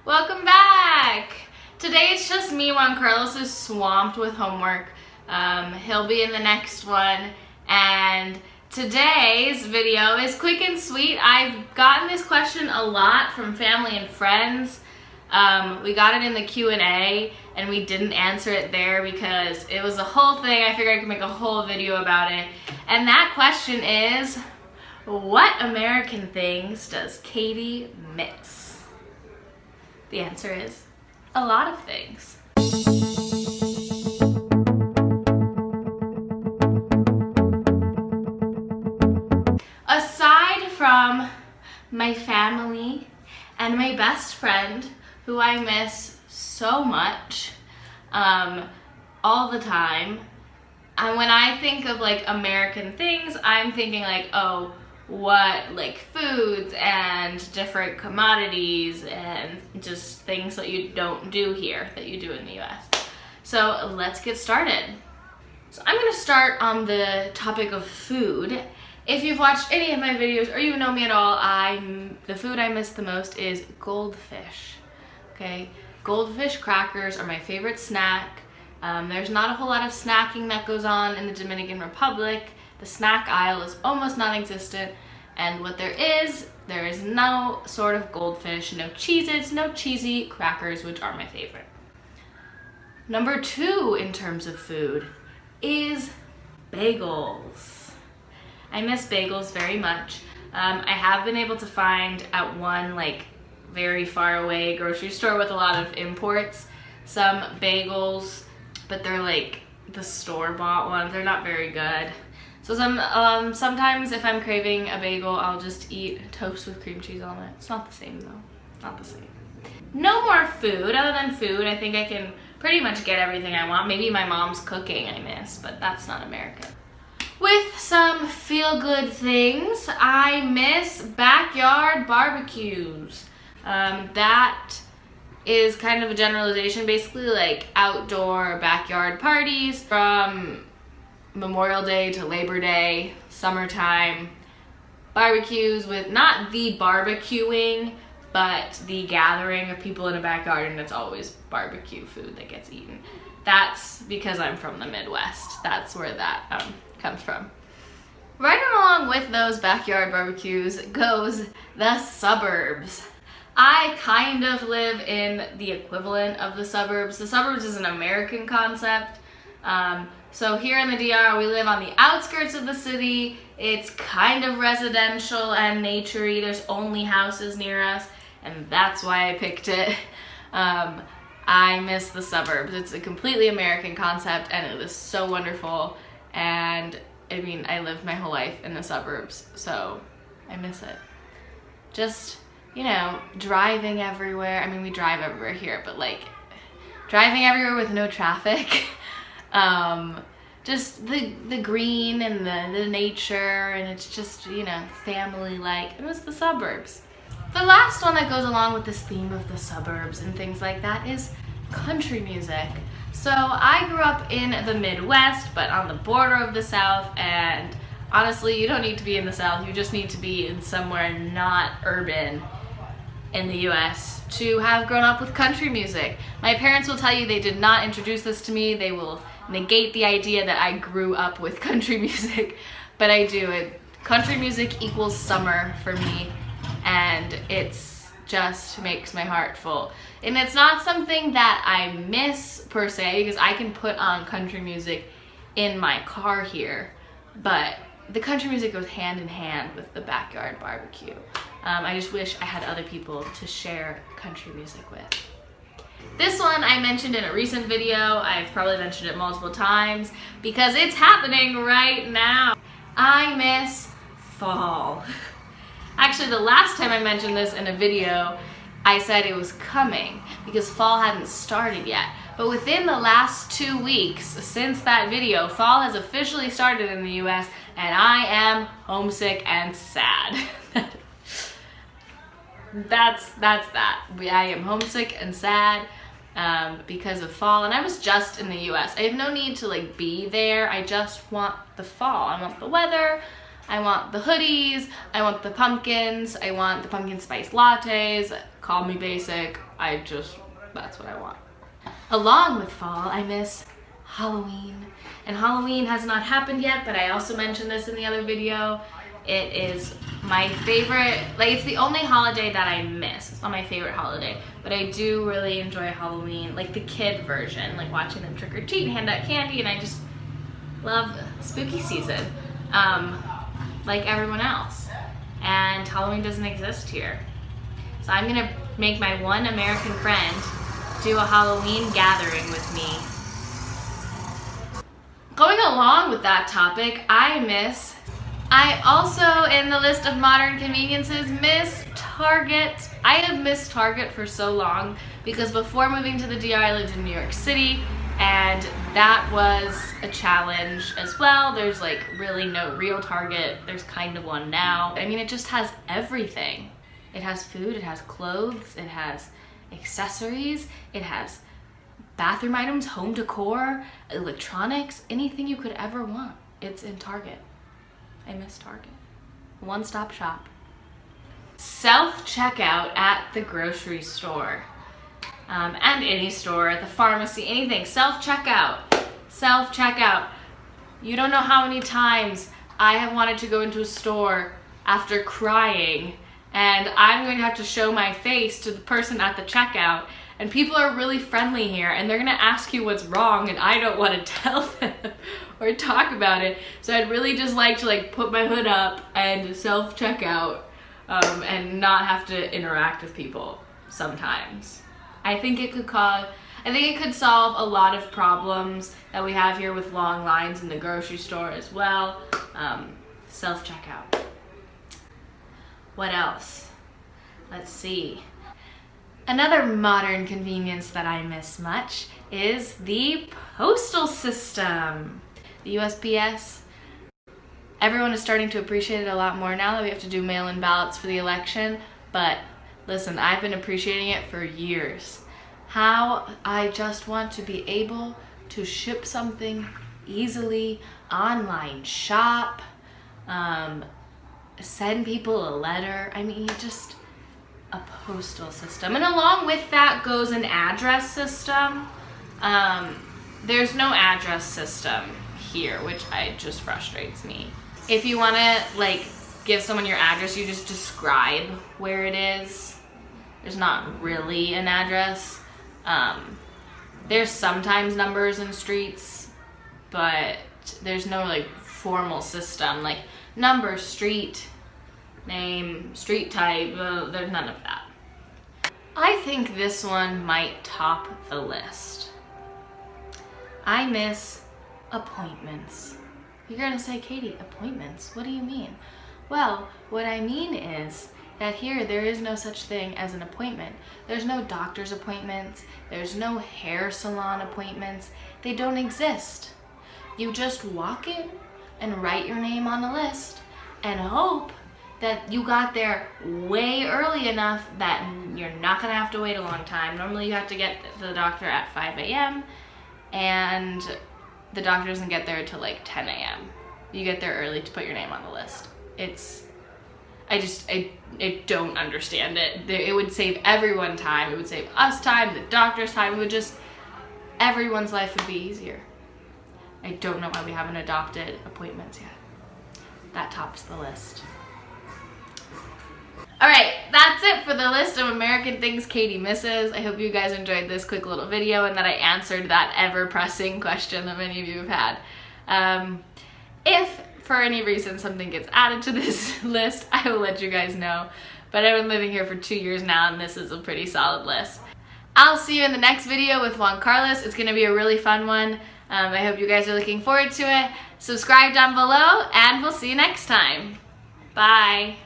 Welcome back! Today it's just me. Juan Carlos is swamped with homework. He'll be in the next one. And today's video is quick and sweet. I've gotten this question a lot from family and friends. We got it in the Q&A and we didn't answer it there because it was a whole thing. I figured I could make a whole video about it. And that question is, what American things does Katie miss? The answer is a lot of things. Aside from my family and my best friend, who I miss so much all the time, and when I think of like American things, I'm thinking like, oh, what like foods and different commodities and just things that you don't do here that you do in the US. So let's get started. So I'm gonna start on the topic of food. If you've watched any of my videos or you know me at all, the food I miss the most is Goldfish. Okay, Goldfish crackers are my favorite snack. There's not a whole lot of snacking that goes on in the Dominican Republic. The snack aisle is almost non-existent, and what there is no sort of Goldfish, no Cheez-Its, no cheesy crackers, which are my favorite. Number 2 in terms of food is bagels. I miss bagels very much. I have been able to find at one like very far away grocery store with a lot of imports some bagels, but they're like the store-bought ones. They're not very good. So sometimes if I'm craving a bagel, I'll just eat toast with cream cheese on it. It's not the same though, not the same. No more food. Other than food, I think I can pretty much get everything I want. Maybe my mom's cooking I miss, but that's not American. With some feel-good things, I miss backyard barbecues. That is kind of a generalization, basically like outdoor backyard parties from Memorial Day to Labor Day, summertime, barbecues with not the barbecuing, but the gathering of people in a backyard, and it's always barbecue food that gets eaten. That's because I'm from the Midwest. That's where that comes from. Right along with those backyard barbecues goes the suburbs. I kind of live in the equivalent of the suburbs. The suburbs is an American concept. So here in the DR, we live on the outskirts of the city. It's kind of residential and naturey. There's only houses near us, and that's why I picked it. I miss the suburbs. It's a completely American concept, and it is so wonderful. And I mean, I lived my whole life in the suburbs, so I miss it. Just, you know, driving everywhere. I mean, we drive everywhere here, but like driving everywhere with no traffic. Just the green and the nature, and it's just, you know, family-like. It was the suburbs. The last one that goes along with this theme of the suburbs and things like that is country music. So I grew up in the Midwest, but on the border of the South, and honestly, you don't need to be in the South, you just need to be in somewhere not urban in the US to have grown up with country music. My parents will tell you they did not introduce this to me. They will negate the idea that I grew up with country music, but I do. Country music equals summer for me, and it's just makes my heart full. And it's not something that I miss per se, because I can put on country music in my car here, but the country music goes hand in hand with the backyard barbecue. I just wish I had other people to share country music with. This one I mentioned in a recent video. I've probably mentioned it multiple times because it's happening right now. I miss fall. Actually, the last time I mentioned this in a video, I said it was coming because fall hadn't started yet. But within the last 2 weeks since that video, fall has officially started in the US, and I am homesick and sad. That's that. I am homesick and sad because of fall, and I was just in the US. I have no need to like be there. I just want the fall. I want the weather. I want the hoodies. I want the pumpkins. I want the pumpkin spice lattes, Call me basic, that's what I want. Along with fall, I miss Halloween. And Halloween has not happened yet, but I also mentioned this in the other video. It is my favorite, like it's the only holiday that I miss. It's not my favorite holiday, but I do really enjoy Halloween, like the kid version, like watching them trick or treat and hand out candy, and I just love spooky season, like everyone else. And Halloween doesn't exist here. So I'm gonna make my one American friend do a Halloween gathering with me. Going along with that topic, I also, in the list of modern conveniences, miss Target. I have missed Target for so long because before moving to the DR, I lived in New York City, and that was a challenge as well. There's like really no real Target. There's kind of one now. I mean, it just has everything. It has food, it has clothes, it has accessories, it has bathroom items, home decor, electronics, anything you could ever want. It's in Target. I miss Target. One-stop shop. Self-checkout at the grocery store. And any store, at the pharmacy, anything. Self-checkout. Self-checkout. You don't know how many times I have wanted to go into a store after crying, and I'm going to have to show my face to the person at the checkout. And people are really friendly here, and they're gonna ask you what's wrong, and I don't want to tell them or talk about it. So I'd really just like to put my hood up and self-checkout and not have to interact with people sometimes. I think it could solve a lot of problems that we have here with long lines in the grocery store as well. Self-checkout. What else? Let's see. Another modern convenience that I miss much is the Postal System. The USPS. Everyone is starting to appreciate it a lot more now that we have to do mail-in ballots for the election, but listen, I've been appreciating it for years. How I just want to be able to ship something easily, online shop, send people a letter. I mean, just a postal system. And along with that goes an address system. There's no address system here, which just frustrates me. If you want to give someone your address, you just describe where it is. There's not really an address. There's sometimes numbers in streets, but there's no formal system like number, street, name, street type. There's none of that. I think this one might top the list. I miss appointments. You're gonna say, Katie, appointments? What do you mean? Well, what I mean is that here there is no such thing as an appointment. There's no doctor's appointments. There's no hair salon appointments. They don't exist. You just walk in and write your name on a list and hope that you got there way early enough that you're not gonna have to wait a long time. Normally you have to get to the doctor at 5 a.m. and the doctor doesn't get there till 10 a.m. You get there early to put your name on the list. I don't understand it. It would save everyone time. It would save us time, the doctor's time. Everyone's life would be easier. I don't know why we haven't adopted appointments yet. That tops the list. All right, that's it for the list of American things Katie misses. I hope you guys enjoyed this quick little video and that I answered that ever-pressing question that many of you have had. If for any reason something gets added to this list, I will let you guys know. But I've been living here for 2 years now, and this is a pretty solid list. I'll see you in the next video with Juan Carlos. It's gonna be a really fun one. I hope you guys are looking forward to it. Subscribe down below, and we'll see you next time. Bye.